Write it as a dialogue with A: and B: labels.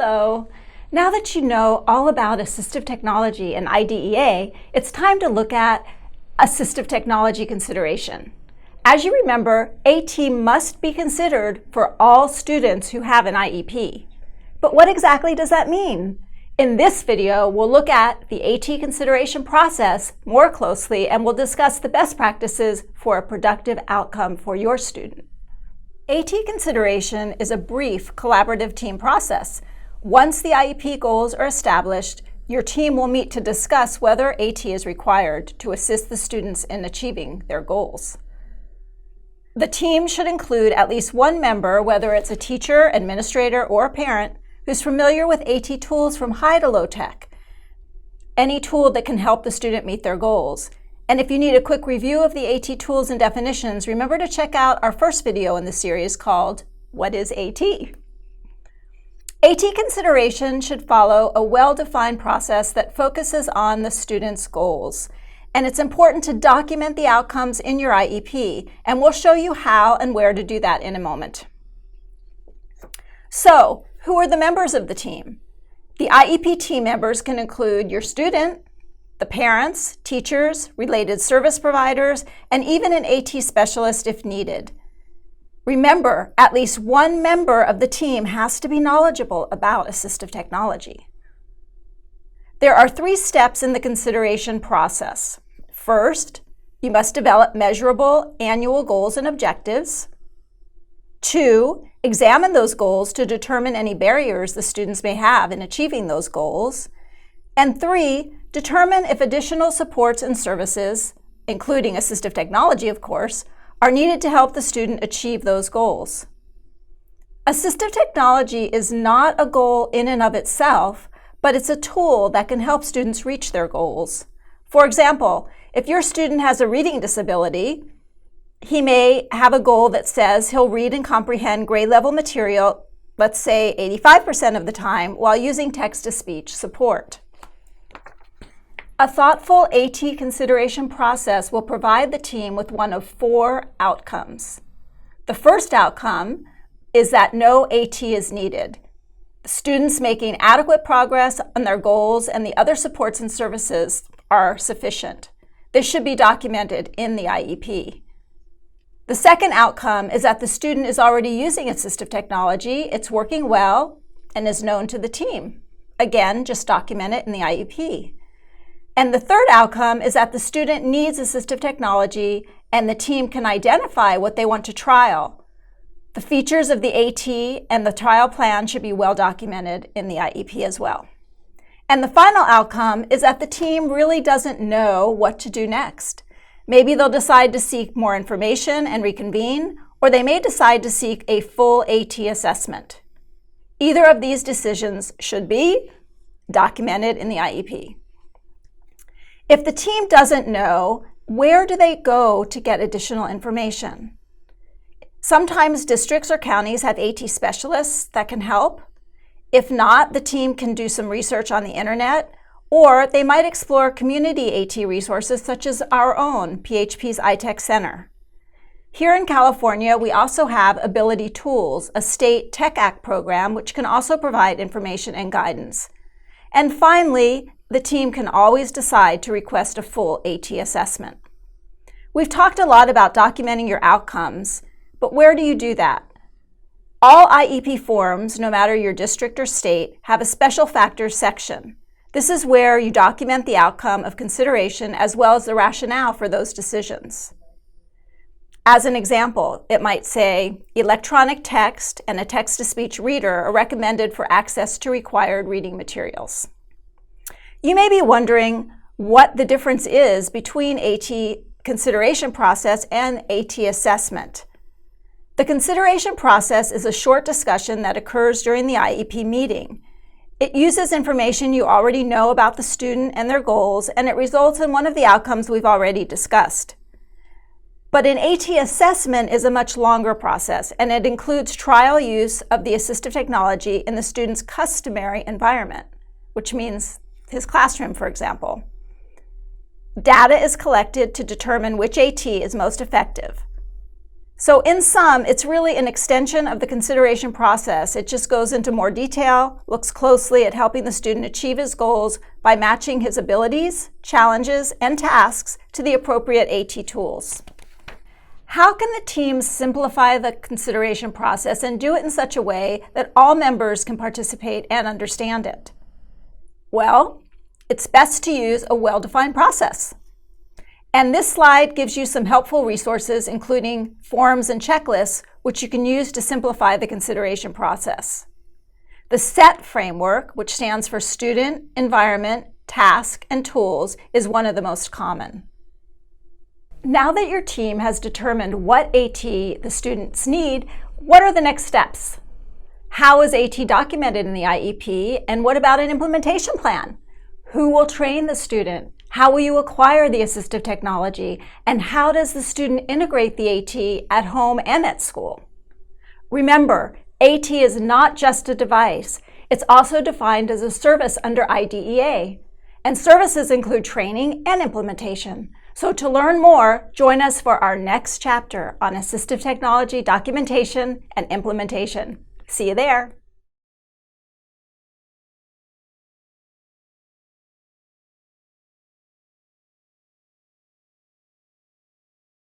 A: Hello! Now that you know all about assistive technology and IDEA, it's time to look at assistive technology consideration. As you remember, AT must be considered for all students who have an IEP. But what exactly does that mean? In this video, we'll look at the AT consideration process more closely and we'll discuss the best practices for a productive outcome for your student. AT consideration is a brief collaborative team process. Once the IEP goals are established, your team will meet to discuss whether AT is required to assist the students in achieving their goals. The team should include at least one member, whether it's a teacher, administrator, or a parent, who's familiar with AT tools from high to low tech, any tool that can help the student meet their goals. And if you need a quick review of the AT tools and definitions, remember to check out our first video in the series called What is AT? AT consideration should follow a well-defined process that focuses on the student's goals. And it's important to document the outcomes in your IEP, and we'll show you how and where to do that in a moment. So, who are the members of the team? The IEP team members can include your student, the parents, teachers, related service providers, and even an AT specialist if needed. Remember, at least one member of the team has to be knowledgeable about assistive technology. There are 3 steps in the consideration process. First, you must develop measurable annual goals and objectives. 2, examine those goals to determine any barriers the students may have in achieving those goals. And 3, determine if additional supports and services, including assistive technology, of course, are needed to help the student achieve those goals. Assistive technology is not a goal in and of itself, but it's a tool that can help students reach their goals. For example, if your student has a reading disability, he may have a goal that says he'll read and comprehend grade level material, let's say 85% of the time, while using text-to-speech support. A thoughtful AT consideration process will provide the team with one of 4 outcomes. The first outcome is that no AT is needed. The students making adequate progress on their goals and the other supports and services are sufficient. This should be documented in the IEP. The second outcome is that the student is already using assistive technology, it's working well, and is known to the team. Again, just document it in the IEP. And the third outcome is that the student needs assistive technology and the team can identify what they want to trial. The features of the AT and the trial plan should be well documented in the IEP as well. And the final outcome is that the team really doesn't know what to do next. Maybe they'll decide to seek more information and reconvene, or they may decide to seek a full AT assessment. Either of these decisions should be documented in the IEP. If the team doesn't know, where do they go to get additional information? Sometimes districts or counties have AT specialists that can help. If not, the team can do some research on the internet, or they might explore community AT resources such as our own, PHP's iTech Center. Here in California, we also have Ability Tools, a state Tech Act program, which can also provide information and guidance. And finally, the team can always decide to request a full AT assessment. We've talked a lot about documenting your outcomes, but where do you do that? All IEP forms, no matter your district or state, have a special factors section. This is where you document the outcome of consideration as well as the rationale for those decisions. As an example, it might say, electronic text and a text-to-speech reader are recommended for access to required reading materials. You may be wondering what the difference is between AT consideration process and AT assessment. The consideration process is a short discussion that occurs during the IEP meeting. It uses information you already know about the student and their goals, and it results in one of the outcomes we've already discussed. But an AT assessment is a much longer process, and it includes trial use of the assistive technology in the student's customary environment, which means his classroom, for example. Data is collected to determine which AT is most effective. So in sum, it's really an extension of the consideration process. It just goes into more detail, looks closely at helping the student achieve his goals by matching his abilities, challenges, and tasks to the appropriate AT tools. How can the team simplify the consideration process and do it in such a way that all members can participate and understand it? Well, it's best to use a well-defined process. And this slide gives you some helpful resources, including forms and checklists, which you can use to simplify the consideration process. The SET framework, which stands for Student, Environment, Task, and Tools, is one of the most common. Now that your team has determined what AT the students need, what are the next steps? How is AT documented in the IEP, and what about an implementation plan? Who will train the student? How will you acquire the assistive technology? And how does the student integrate the AT at home and at school? Remember, AT is not just a device. It's also defined as a service under IDEA. And services include training and implementation. So to learn more, join us for our next chapter on assistive technology documentation and implementation. See you there.